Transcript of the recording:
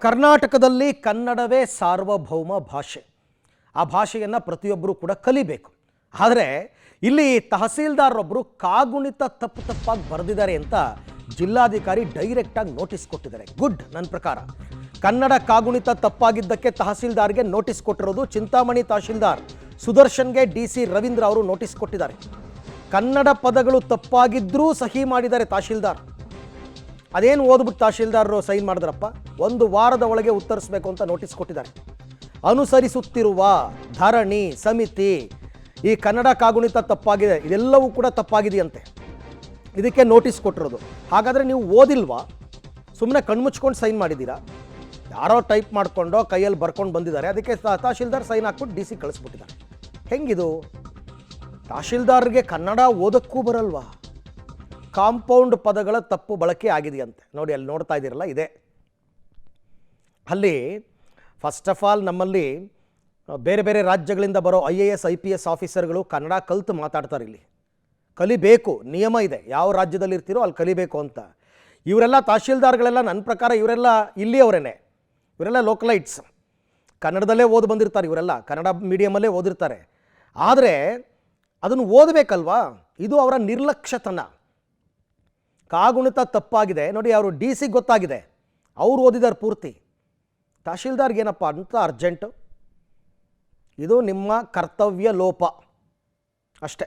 ಕರ್ನಾಟಕದಲ್ಲಿ ಕನ್ನಡವೇ ಸಾರ್ವಭೌಮ ಭಾಷೆ. ಆ ಭಾಷೆಯನ್ನು ಪ್ರತಿಯೊಬ್ಬರೂ ಕೂಡ ಕಲಿಬೇಕು. ಆದರೆ ಇಲ್ಲಿ ತಹಸೀಲ್ದಾರರೊಬ್ಬರು ಕಾಗುಣಿತ ತಪ್ಪಾಗಿ ಬರೆದಿದ್ದಾರೆ ಅಂತ ಜಿಲ್ಲಾಧಿಕಾರಿ ಡೈರೆಕ್ಟಾಗಿ ನೋಟಿಸ್ ಕೊಟ್ಟಿದ್ದಾರೆ. ಗುಡ್. ನನ್ನ ಪ್ರಕಾರ ಕನ್ನಡ ಕಾಗುಣಿತ ತಪ್ಪಾಗಿದ್ದಕ್ಕೆ ತಹಸೀಲ್ದಾರ್ಗೆ ನೋಟಿಸ್ ಕೊಟ್ಟಿರೋದು. ಚಿಂತಾಮಣಿ ತಹಸೀಲ್ದಾರ್ ಸುದರ್ಶನ್ಗೆ ಡಿ.ಸಿ. ರವೀಂದ್ರ ಅವರು ನೋಟಿಸ್ ಕೊಟ್ಟಿದ್ದಾರೆ. ಕನ್ನಡ ಪದಗಳು ತಪ್ಪಾಗಿದ್ರೂ ಸಹಿ ಮಾಡಿದ್ದಾರೆ ತಹಸೀಲ್ದಾರ್. ಅದೇನು ಓದ್ಬಿಟ್ಟು ತಹಸೀಲ್ದಾರರು ಸೈನ್ ಮಾಡಿದ್ರಪ್ಪ, ಒಂದು ವಾರದ ಒಳಗೆ ಉತ್ತರಿಸಬೇಕು ಅಂತ ನೋಟಿಸ್ ಕೊಟ್ಟಿದ್ದಾರೆ. ಅನುಸರಿಸುತ್ತಿರುವ ಧರಣಿ ಸಮಿತಿ ಈ ಕನ್ನಡ ಕಾಗುಣಿತ ತಪ್ಪಾಗಿದೆ, ಇದೆಲ್ಲವೂ ಕೂಡ ತಪ್ಪಾಗಿದೆಯಂತೆ. ಇದಕ್ಕೆ ನೋಟಿಸ್ ಕೊಟ್ಟಿರೋದು. ಹಾಗಾದರೆ ನೀವು ಓದಿಲ್ವಾ? ಸುಮ್ಮನೆ ಕಣ್ಮುಚ್ಕೊಂಡು ಸೈನ್ ಮಾಡಿದ್ದೀರಾ? ಯಾರೋ ಟೈಪ್ ಮಾಡಿಕೊಂಡೋ ಕೈಯಲ್ಲಿ ಬರ್ಕೊಂಡು ಬಂದಿದ್ದಾರೆ, ಅದಕ್ಕೆ ತಹಸೀಲ್ದಾರ್ ಸೈನ್ ಹಾಕ್ಬಿಟ್ಟು ಡಿ.ಸಿ. ಕಳಿಸ್ಬಿಟ್ಟಿದ್ದಾರೆ. ಹೆಂಗಿದು? ತಹಸೀಲ್ದಾರ್ಗೆ ಕನ್ನಡ ಓದಕ್ಕೂ ಬರಲ್ವಾ? ಕಾಂಪೌಂಡ್ ಪದಗಳ ತಪ್ಪು ಬಳಕೆ ಆಗಿದೆಯಂತೆ. ನೋಡಿ, ಅಲ್ಲಿ ನೋಡ್ತಾ ಇದ್ದೀರಲ್ಲ, ಇದೆ. ಅಲ್ಲಿ ಫಸ್ಟ್ ಆಫ್ ಆಲ್ ನಮ್ಮಲ್ಲಿ ಬೇರೆ ಬೇರೆ ರಾಜ್ಯಗಳಿಂದ ಬರೋ IAS IPS ಆಫೀಸರ್ಗಳು ಕನ್ನಡ ಕಲಿತು ಮಾತಾಡ್ತಾರೆ. ಇಲ್ಲಿ ಕಲಿಬೇಕು, ನಿಯಮ ಇದೆ. ಯಾವ ರಾಜ್ಯದಲ್ಲಿ ಇರ್ತೀರೋ ಅಲ್ಲಿ ಕಲಿಬೇಕು ಅಂತ. ಇವರೆಲ್ಲ ತಹಸೀಲ್ದಾರ್ಗಳೆಲ್ಲ ನನ್ನ ಪ್ರಕಾರ ಇವರೆಲ್ಲ ಇಲ್ಲಿಯವರೇನೆ, ಇವರೆಲ್ಲ ಲೋಕಲೈಟ್ಸ್. ಕನ್ನಡದಲ್ಲೇ ಓದಿ ಬಂದಿರ್ತಾರೆ, ಇವರೆಲ್ಲ ಕನ್ನಡ ಮೀಡಿಯಮಲ್ಲೇ ಓದಿರ್ತಾರೆ. ಆದರೆ ಅದನ್ನು ಓದಬೇಕಲ್ವಾ? ಇದು ಅವರ ನಿರ್ಲಕ್ಷ್ಯತನ. ಕಾಗುಣಿತ ತಪ್ಪಾಗಿದೆ ನೋಡಿ, ಅವರು ಡಿ.ಸಿ. ಗೊತ್ತಾಗಿದೆ, ಅವ್ರು ಓದಿದ್ದಾರೆ ಪೂರ್ತಿ. ತಹಸೀಲ್ದಾರ್ಗೆ ಏನಪ್ಪ ಅಂತ ಅರ್ಜೆಂಟು? ಇದು ನಿಮ್ಮ ಕರ್ತವ್ಯ ಲೋಪ ಅಷ್ಟೇ.